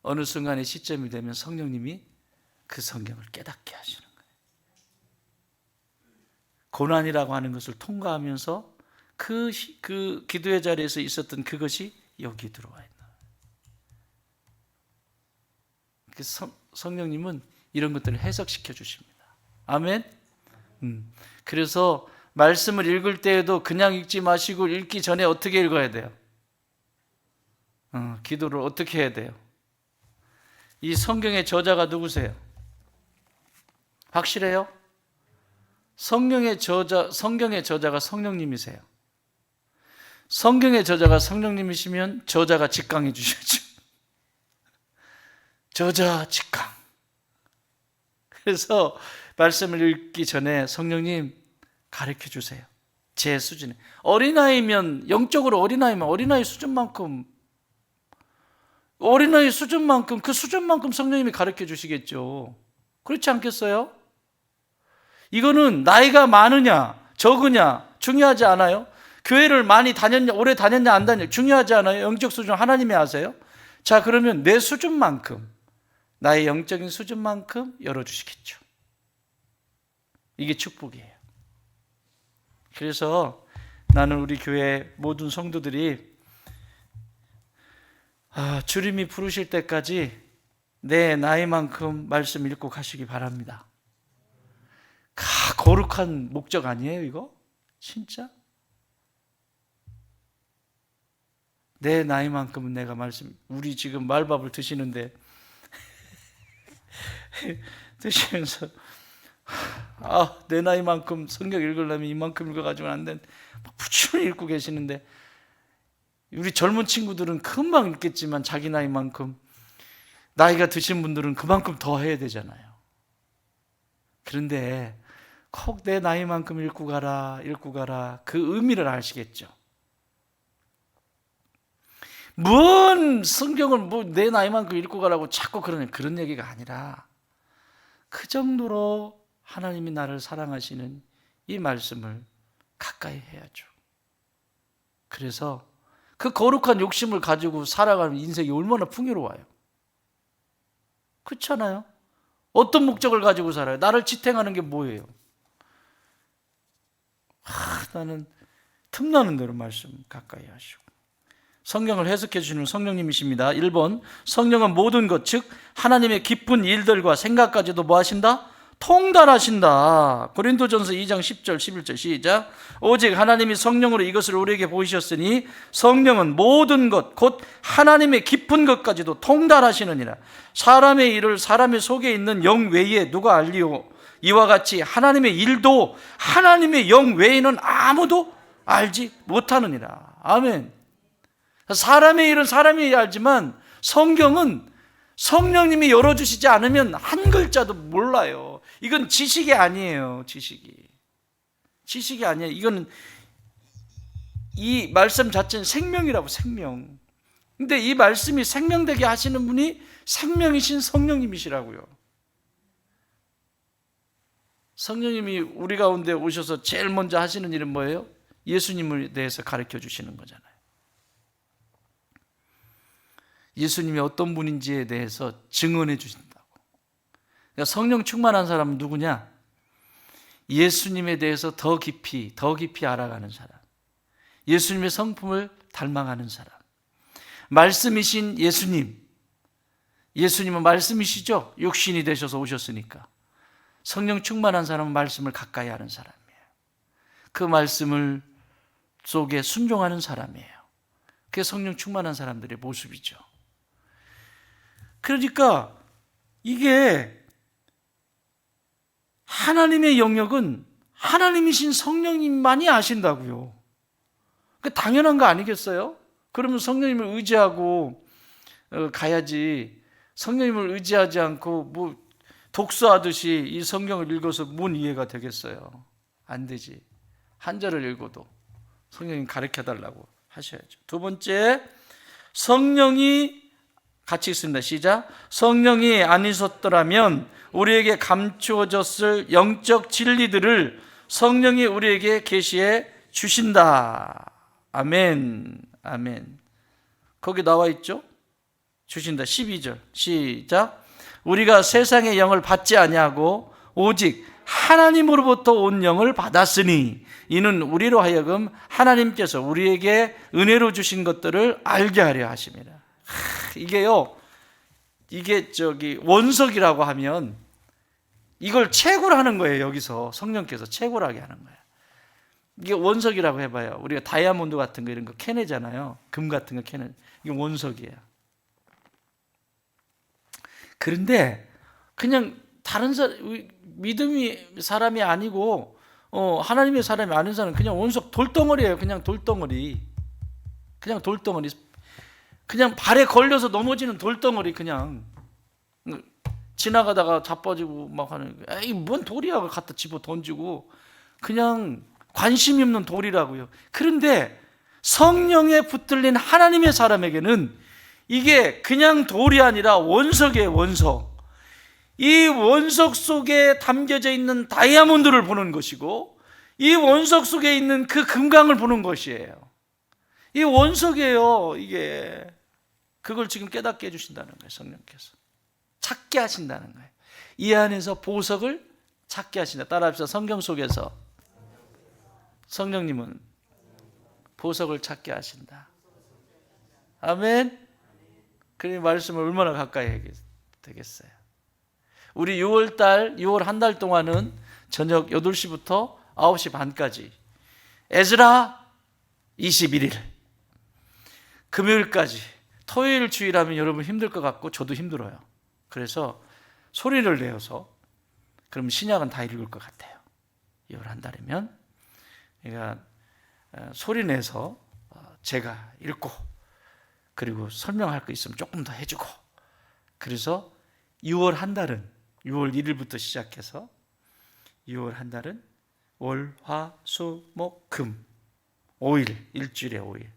S1: 어느 순간의 시점이 되면 성령님이 그 성경을 깨닫게 하시는 거예요. 고난이라고 하는 것을 통과하면서 그 기도의 자리에서 있었던 그것이 여기 들어와 있는 거예요. 성령님은 이런 것들을 해석시켜 주십니다. 아멘. 그래서 말씀을 읽을 때에도 그냥 읽지 마시고 읽기 전에 어떻게 읽어야 돼요? 기도를 어떻게 해야 돼요? 이 성경의 저자가 누구세요? 확실해요? 성경의 저자가 성령님이세요. 성경의 저자가 성령님이시면 저자가 직강해 주셔야죠. 저자 직강. 그래서 말씀을 읽기 전에 성령님 가르쳐 주세요. 제 수준에. 어린아이면, 영적으로 어린아이면 어린아이 수준만큼 그 수준만큼 성령님이 가르쳐 주시겠죠. 그렇지 않겠어요? 이거는 나이가 많으냐 적으냐 중요하지 않아요. 교회를 많이 다녔냐 오래 다녔냐 안 다녔냐 중요하지 않아요. 영적 수준 하나님이 아세요. 자, 그러면 내 수준만큼, 나의 영적인 수준만큼 열어주시겠죠. 이게 축복이에요. 그래서 나는 우리 교회 모든 성도들이 주님이 부르실 때까지 내 나이만큼 말씀 읽고 가시기 바랍니다. 거룩한 목적 아니에요, 이거? 진짜? 내 나이만큼은 내가 우리 지금 말밥을 드시는데 드시면서 내 나이만큼 성경 읽으려면 이만큼 읽어가지고는 안 된, 부지런히 읽고 계시는데, 우리 젊은 친구들은 금방 읽겠지만 자기 나이만큼, 나이가 드신 분들은 그만큼 더 해야 되잖아요. 그런데 꼭 내 나이만큼 읽고 가라 그 의미를 아시겠죠? 뭔 성경을 내 나이만큼 읽고 가라고 자꾸 그런 얘기가 아니라, 그 정도로 하나님이 나를 사랑하시는 이 말씀을 가까이 해야죠. 그래서 그 거룩한 욕심을 가지고 살아가는 인생이 얼마나 풍요로워요. 그렇잖아요. 어떤 목적을 가지고 살아요? 나를 지탱하는 게 뭐예요? 나는 틈나는 대로 말씀 가까이 하시고. 성경을 해석해 주시는 성령님이십니다. 1번, 성령은 모든 것, 즉 하나님의 깊은 일들과 생각까지도 뭐 하신다? 통달하신다. 고린도전서 2장 10절 11절 시작. 오직 하나님이 성령으로 이것을 우리에게 보이셨으니 성령은 모든 것 곧 하나님의 깊은 것까지도 통달하시느니라. 사람의 일을 사람의 속에 있는 영 외에 누가 알리오? 이와 같이 하나님의 일도 하나님의 영 외에는 아무도 알지 못하느니라. 아멘. 사람의 일은 사람이 알지만 성경은 성령님이 열어주시지 않으면 한 글자도 몰라요. 이건 지식이 아니에요. 지식이 아니에요. 이거는 이 말씀 자체는 생명이라고, 생명. 근데 이 말씀이 생명되게 하시는 분이 생명이신 성령님이시라고요. 성령님이 우리 가운데 오셔서 제일 먼저 하시는 일은 뭐예요? 예수님에 대해서 가르쳐 주시는 거잖아요. 예수님이 어떤 분인지에 대해서 증언해 주신다고. 그러니까 성령 충만한 사람은 누구냐? 예수님에 대해서 더 깊이 알아가는 사람, 예수님의 성품을 닮아가는 사람, 말씀이신 예수님, 예수님은 말씀이시죠. 육신이 되셔서 오셨으니까. 성령 충만한 사람은 말씀을 가까이 하는 사람이에요. 그 말씀을 속에 순종하는 사람이에요. 그게 성령 충만한 사람들의 모습이죠. 그러니까 이게 하나님의 영역은 하나님이신 성령님만이 아신다고요. 그 당연한 거 아니겠어요? 그러면 성령님을 의지하고 가야지. 성령님을 의지하지 않고 뭐 독서하듯이 이 성경을 읽어서 뭔 이해가 되겠어요? 안 되지. 한 절을 읽어도 성령님 가르쳐달라고 하셔야죠. 두 번째, 성령이 같이 있습니다. 시작. 성령이 아니셨더라면 우리에게 감추어졌을 영적 진리들을 성령이 우리에게 계시해 주신다. 아멘. 아멘. 거기 나와 있죠? 주신다. 12절 시작. 우리가 세상의 영을 받지 아니하고 오직 하나님으로부터 온 영을 받았으니 이는 우리로 하여금 하나님께서 우리에게 은혜로 주신 것들을 알게 하려 하심이라. 이게요, 이게 원석이라고 하면 이걸 채굴하는 거예요. 여기서 성령께서 채굴하게 하는 거예요. 이게 원석이라고 해봐요. 우리가 다이아몬드 같은 거 이런 거 캐내잖아요. 금 같은 거 캐내. 이게 원석이에요. 그런데 그냥 다른 믿음이 사람이 아니고 하나님의 사람이 아닌 사람은 그냥 원석 돌덩어리예요. 그냥 돌덩어리. 그냥 돌덩어리. 그냥 발에 걸려서 넘어지는 돌덩어리. 그냥 지나가다가 자빠지고 막 하는, 에이 뭔 돌이야 갖다 집어 던지고 그냥 관심이 없는 돌이라고요. 그런데 성령에 붙들린 하나님의 사람에게는 이게 그냥 돌이 아니라 원석이에요. 원석. 이 원석 속에 담겨져 있는 다이아몬드를 보는 것이고 이 원석 속에 있는 그 금강을 보는 것이에요. 이 원석이에요. 이게 그걸 지금 깨닫게 해주신다는 거예요. 성령께서 찾게 하신다는 거예요. 이 안에서 보석을 찾게 하신다. 따라합시다. 성경 속에서 성령님은 보석을 찾게 하신다. 아멘. 그 말씀을 얼마나 가까이 되겠어요. 우리 6월 한 달 동안은 저녁 8시부터 9시 반까지 에스라 21일 금요일까지. 토요일 주일하면 여러분 힘들 것 같고 저도 힘들어요. 그래서 소리를 내어서 그럼 신약은 다 읽을 것 같아요. 6월 한 달이면 그러니까 소리 내서 제가 읽고 그리고 설명할 거 있으면 조금 더 해주고, 그래서 6월 한 달은 6월 1일부터 시작해서 6월 한 달은 월, 화, 수, 목, 금 5일, 일주일에 5일.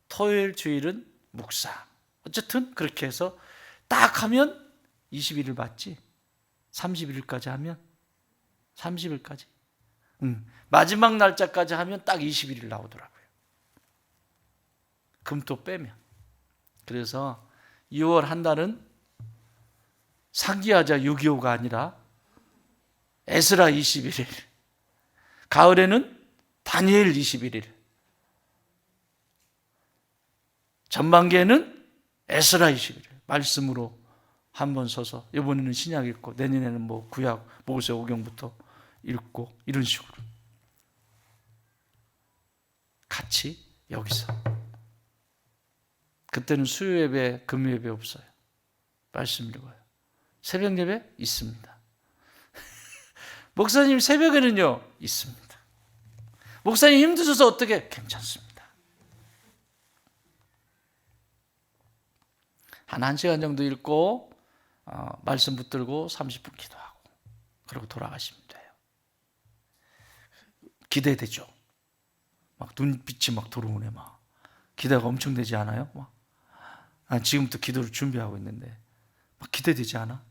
S1: 토요일, 주일은 묵상. 어쨌든 그렇게 해서 딱 하면 21일 맞지? 31일까지 하면 30일까지. 마지막 날짜까지 하면 딱 21일 나오더라고요. 금토 빼면. 그래서 6월 한 달은 상기하자 6.25가 아니라 에스라 21일, 가을에는 다니엘 21일, 전반기에는 에스라 21일 말씀으로 한번 서서 이번에는 신약 읽고 내년에는 뭐 구약 모세 오경부터 읽고 이런 식으로 같이 여기서. 그때는 수요 예배, 금요 예배 없어요. 말씀 읽어요. 새벽 예배 있습니다. 목사님 새벽에는요? 있습니다. 목사님 힘드셔서 어떻게? 괜찮습니다. 한 1시간 정도 읽고 말씀 붙들고 30분 기도하고 그리고 돌아가시면 돼요. 기대되죠? 막 눈빛이 막 들어오네. 막 기대가 엄청 되지 않아요? 막 지금부터 기도를 준비하고 있는데 막 기대되지 않아?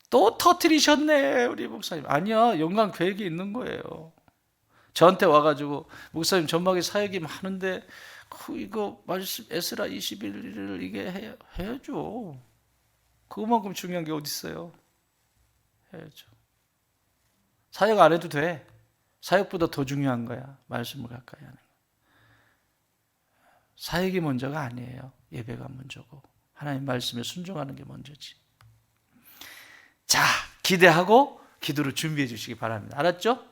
S1: 또 터뜨리셨네 우리 목사님. 아니야, 영광 계획이 있는 거예요. 저한테 와가지고 목사님 전막에 사역이 많은데 이거 말씀 에스라 21일을 이게 해야죠. 그것만큼 중요한 게 어디 있어요? 해야죠. 사역 안 해도 돼. 사역보다 더 중요한 거야. 말씀을 가까이 하는 거. 사역이 먼저가 아니에요. 예배가 먼저고 하나님 말씀에 순종하는 게 먼저지. 자, 기대하고 기도를 준비해 주시기 바랍니다. 알았죠?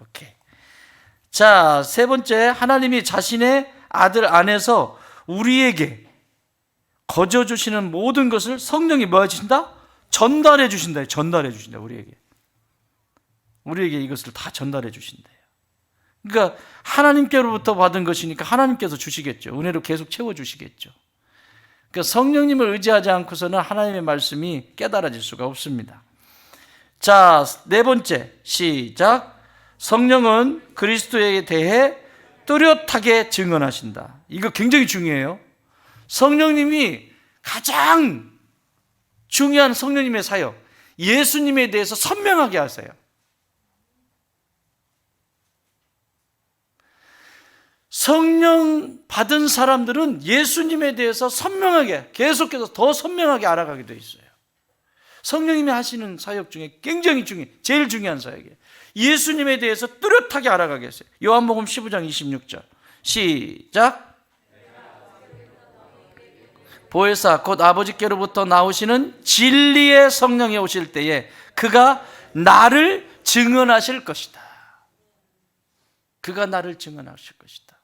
S1: 오케이. 자, 세 번째, 하나님이 자신의 아들 안에서 우리에게 거저 주시는 모든 것을 성령이 뭐 해주신다? 전달해 주신다. 전달해 주신다. 우리에게 이것을 다 전달해 주신대요. 그러니까 하나님께로부터 받은 것이니까 하나님께서 주시겠죠. 은혜로 계속 채워주시겠죠. 그러니까 성령님을 의지하지 않고서는 하나님의 말씀이 깨달아질 수가 없습니다. 자, 네 번째, 시작. 성령은 그리스도에 대해 뚜렷하게 증언하신다. 이거 굉장히 중요해요. 성령님이 가장 중요한 성령님의 사역, 예수님에 대해서 선명하게 하세요. 성령 받은 사람들은 예수님에 대해서 선명하게, 계속해서 더 선명하게 알아가게 되어 있어요. 성령님이 하시는 사역 중에 굉장히 제일 중요한 사역이에요. 예수님에 대해서 뚜렷하게 알아가게 했어요. 요한복음 15장 26절 시작. 보혜사 곧 아버지께로부터 나오시는 진리의 성령이 오실 때에 그가 나를 증언하실 것이다. 그가 나를 증언하실 것이다.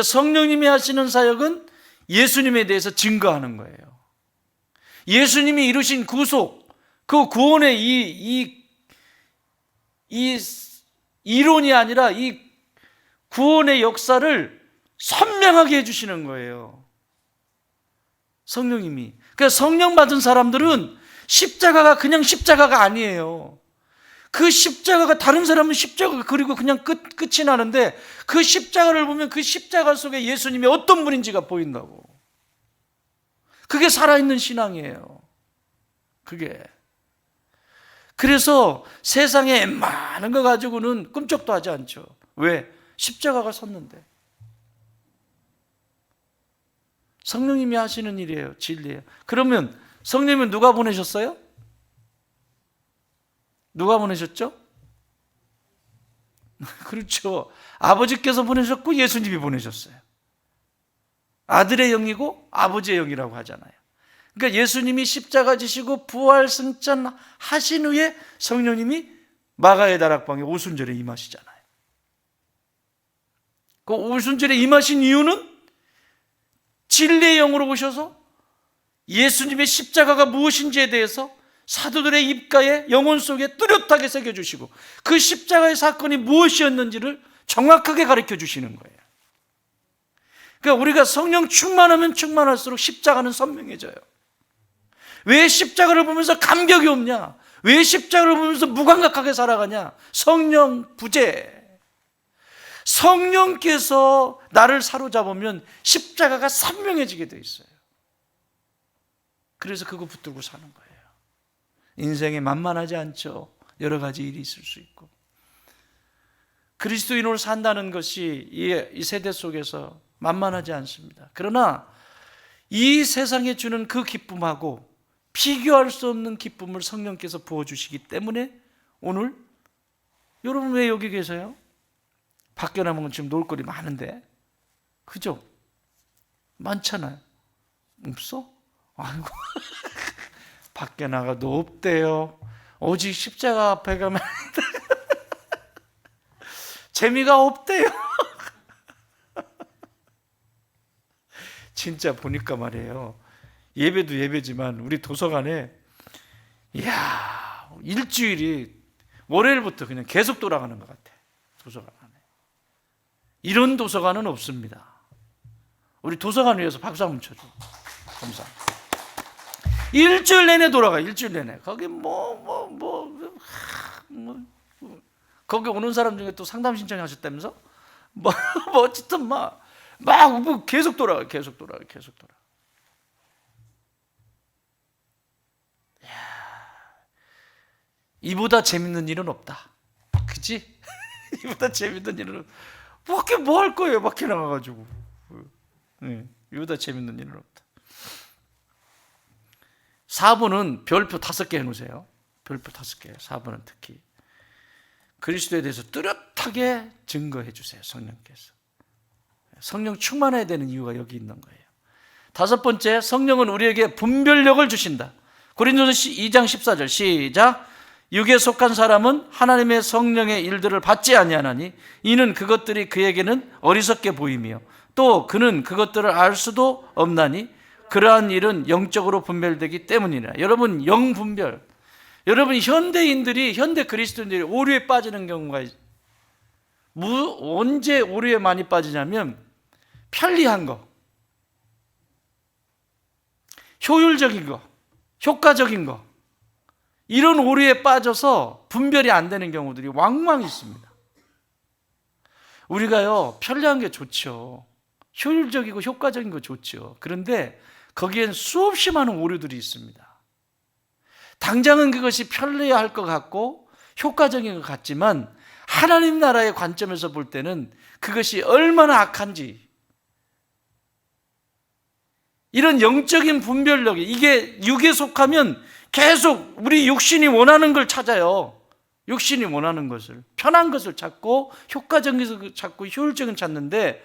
S1: 성령님이 하시는 사역은 예수님에 대해서 증거하는 거예요. 예수님이 이루신 구속, 그 구원의 이 이론이 아니라 이 구원의 역사를 선명하게 해주시는 거예요. 성령님이. 그러니까 성령 받은 사람들은 십자가가 그냥 십자가가 아니에요. 그 십자가가, 다른 사람은 십자가 그리고 그냥 끝이 나는데 그 십자가를 보면 그 십자가 속에 예수님이 어떤 분인지가 보인다고. 그게 살아있는 신앙이에요. 그게. 그래서 세상에 많은 거 가지고는 꿈쩍도 하지 않죠. 왜? 십자가가 섰는데. 성령님이 하시는 일이에요. 진리예요. 그러면 성령님은 누가 보내셨어요? 누가 보내셨죠? 그렇죠. 아버지께서 보내셨고 예수님이 보내셨어요. 아들의 영이고 아버지의 영이라고 하잖아요. 그러니까 예수님이 십자가 지시고 부활 승천 하신 후에 성령님이 마가의 다락방에 오순절에 임하시잖아요. 그 오순절에 임하신 이유는 진리의 영으로 오셔서 예수님의 십자가가 무엇인지에 대해서 사도들의 입가에 영혼 속에 뚜렷하게 새겨주시고 그 십자가의 사건이 무엇이었는지를 정확하게 가르쳐 주시는 거예요. 그러니까 우리가 성령 충만하면 충만할수록 십자가는 선명해져요. 왜 십자가를 보면서 감격이 없냐? 왜 십자가를 보면서 무감각하게 살아가냐? 성령 부재. 성령께서 나를 사로잡으면 십자가가 선명해지게 돼 있어요. 그래서 그거 붙들고 사는 거예요. 인생이 만만하지 않죠. 여러 가지 일이 있을 수 있고. 그리스도인으로 산다는 것이 이 세대 속에서 만만하지 않습니다. 그러나 이 세상에 주는 그 기쁨하고 비교할 수 없는 기쁨을 성령께서 부어주시기 때문에 오늘 여러분 왜 여기 계세요? 밖에 나가면 지금 놀거리 많은데, 그죠? 많잖아요. 없어? 아이고. 밖에 나가도 없대요. 오직 십자가 앞에 가면 재미가 없대요. 진짜 보니까 말이에요. 예배도 예배지만 우리 도서관에 이야, 일주일이 월요일부터 그냥 계속 돌아가는 것 같아. 도서관 안에. 이런 도서관은 없습니다. 우리 도서관 위해서 박수 한번 쳐줘. 감사합니다. 일주일 내내 돌아가. 일주일 내내. 거기 거기 오는 사람 중에 또 상담 신청하셨다면서? 어쨌든 막 계속 돌아가. 이보다 재밌는 일은 없다. 그치? 이보다 재밌는 일은 밖에 뭐 할 거예요? 밖에 나가가지고. 이보다 재밌는 일은 없다. 4번은 별표 5개 해놓으세요. 별표 5개. 4번은 특히 그리스도에 대해서 뚜렷하게 증거해 주세요. 성령께서. 성령 충만해야 되는 이유가 여기 있는 거예요. 다섯 번째, 성령은 우리에게 분별력을 주신다. 고린도서 2장 14절 시작. 육에 속한 사람은 하나님의 성령의 일들을 받지 아니하나니 이는 그것들이 그에게는 어리석게 보이며 또 그는 그것들을 알 수도 없나니 그러한 일은 영적으로 분별되기 때문이라. 여러분, 영분별. 여러분, 현대 그리스도인들이 오류에 빠지는 경우가 언제 오류에 많이 빠지냐면 편리한 거, 효율적인 거, 효과적인 거, 이런 오류에 빠져서 분별이 안 되는 경우들이 왕왕 있습니다. 우리가요, 편리한 게 좋죠. 효율적이고 효과적인 거 좋죠. 그런데 거기엔 수없이 많은 오류들이 있습니다. 당장은 그것이 편리할 것 같고 효과적인 것 같지만 하나님 나라의 관점에서 볼 때는 그것이 얼마나 악한지, 이런 영적인 분별력이, 이게 육에 속하면 계속 우리 육신이 원하는 걸 찾아요. 육신이 원하는 것을, 편한 것을 찾고 효과적인 것을 찾고 효율적인 찾는데,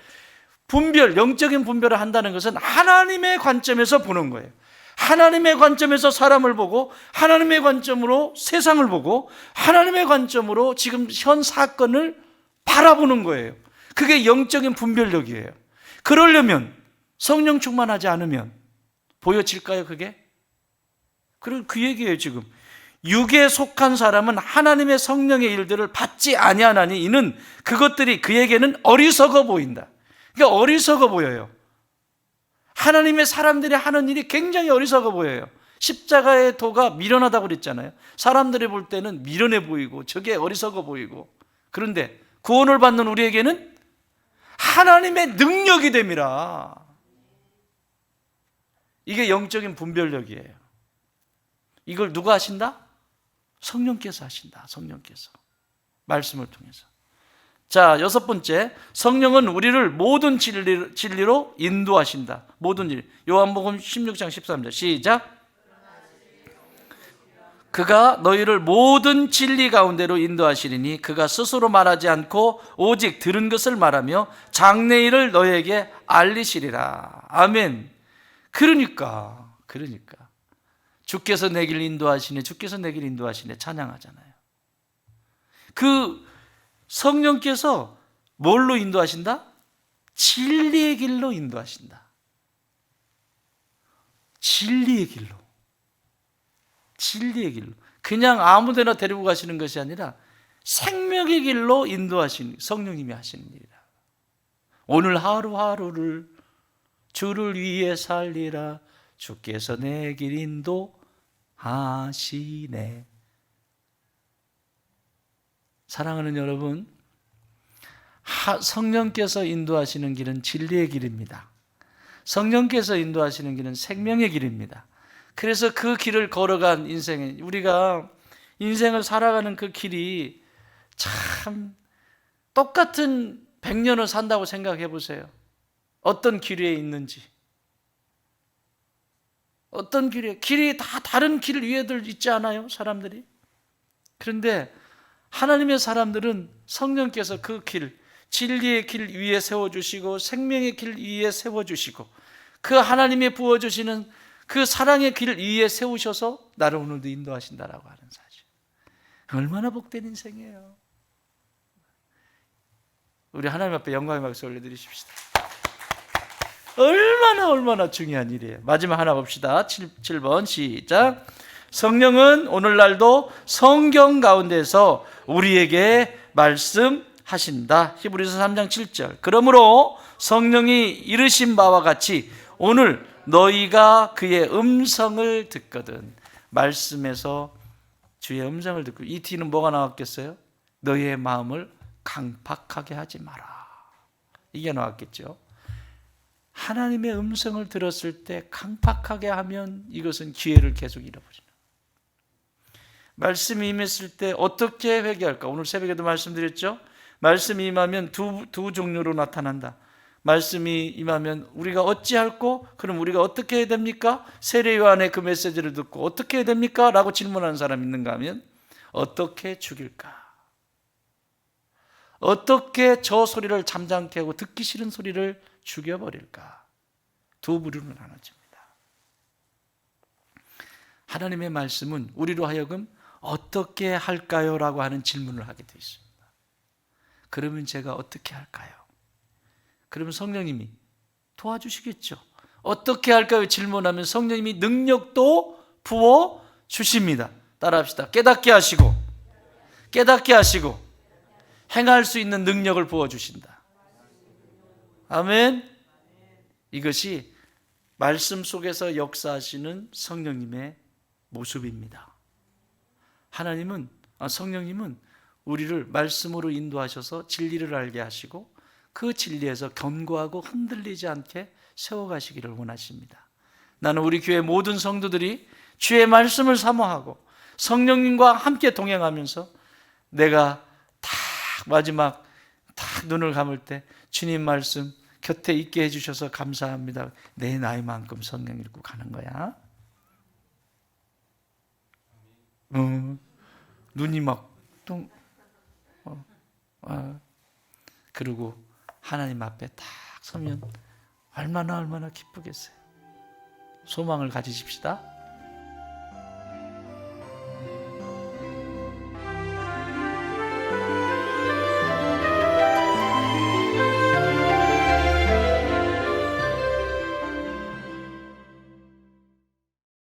S1: 영적인 분별을 한다는 것은 하나님의 관점에서 보는 거예요. 하나님의 관점에서 사람을 보고 하나님의 관점으로 세상을 보고 하나님의 관점으로 지금 현 사건을 바라보는 거예요. 그게 영적인 분별력이에요. 그러려면 성령 충만하지 않으면 보여질까요, 그게? 그 얘기예요, 지금. 육에 속한 사람은 하나님의 성령의 일들을 받지 아니하나니 이는 그것들이 그에게는 어리석어 보인다. 그러니까 어리석어 보여요. 하나님의 사람들이 하는 일이 굉장히 어리석어 보여요. 십자가의 도가 미련하다고 그랬잖아요. 사람들이 볼 때는 미련해 보이고 저게 어리석어 보이고, 그런데 구원을 받는 우리에게는 하나님의 능력이 됨이라. 이게 영적인 분별력이에요. 이걸 누가 하신다? 성령께서 하신다. 성령께서 말씀을 통해서. 자, 여섯 번째, 성령은 우리를 모든 진리로 인도하신다. 모든 일. 요한복음 16장 13절 시작. 그가 너희를 모든 진리 가운데로 인도하시리니 그가 스스로 말하지 않고 오직 들은 것을 말하며 장래일을 너희에게 알리시리라. 아멘. 그러니까 주께서 내 길 인도하시네, 주께서 내 길 인도하시네 찬양하잖아요. 그 성령께서 뭘로 인도하신다? 진리의 길로 인도하신다. 진리의 길로. 진리의 길로. 그냥 아무 데나 데리고 가시는 것이 아니라 생명의 길로 인도하시는, 성령님이 하시는 일이라. 오늘 하루하루를 주를 위해 살리라. 주께서 내 길 인도하시네. 사랑하는 여러분, 성령께서 인도하시는 길은 진리의 길입니다. 성령께서 인도하시는 길은 생명의 길입니다. 그래서 그 길을 걸어간 인생에, 우리가 인생을 살아가는 그 길이 참 똑같은 100년을 산다고 생각해 보세요. 어떤 길 위에 있는지, 어떤 길이 다 다른 길 위에들 있지 않아요, 사람들이? 그런데 하나님의 사람들은 성령께서 그 길, 진리의 길 위에 세워주시고 생명의 길 위에 세워주시고 그 하나님이 부어주시는 그 사랑의 길 위에 세우셔서 나를 오늘도 인도하신다라고 하는 사실. 얼마나 복된 인생이에요. 우리 하나님 앞에 영광의 박수 올려드리십시다. 얼마나 중요한 일이에요. 마지막 하나 봅시다. 7번 시작. 성령은 오늘날도 성경 가운데서 우리에게 말씀하신다. 히브리서 3장 7절. 그러므로 성령이 이르신 바와 같이 오늘 너희가 그의 음성을 듣거든. 말씀에서 주의 음성을 듣고, 이 뒤는 뭐가 나왔겠어요? 너희의 마음을 강팍하게 하지 마라. 이게 나왔겠죠. 하나님의 음성을 들었을 때 강팍하게 하면 이것은 기회를 계속 잃어버리는. 말씀이 임했을 때 어떻게 회개할까? 오늘 새벽에도 말씀드렸죠. 말씀이 임하면 두 종류로 나타난다. 말씀이 임하면 우리가 어찌할꼬? 그럼 우리가 어떻게 해야 됩니까? 세례 요한의 그 메시지를 듣고 어떻게 해야 됩니까? 라고 질문하는 사람이 있는가 하면 어떻게 죽일까? 어떻게 저 소리를 잠잠케 하고 듣기 싫은 소리를 죽여버릴까? 두 부류로 나눠집니다. 하나님의 말씀은 우리로 하여금 어떻게 할까요? 라고 하는 질문을 하게 되어 있습니다. 그러면 제가 어떻게 할까요? 그러면 성령님이 도와주시겠죠. 어떻게 할까요? 질문하면 성령님이 능력도 부어 주십니다. 따라합시다. 깨닫게 하시고 행할 수 있는 능력을 부어 주신다. 아멘. 이것이 말씀 속에서 역사하시는 성령님의 모습입니다. 성령님은 우리를 말씀으로 인도하셔서 진리를 알게 하시고 그 진리에서 견고하고 흔들리지 않게 세워가시기를 원하십니다. 나는 우리 교회 모든 성도들이 주의 말씀을 사모하고 성령님과 함께 동행하면서 내가 마지막 눈을 감을 때 주님 말씀 곁에 있게 해주셔서 감사합니다. 내 나이만큼 성경 읽고 가는 거야. 눈이 막 그리고 하나님 앞에 딱 서면 얼마나 기쁘겠어요. 소망을 가지십시다.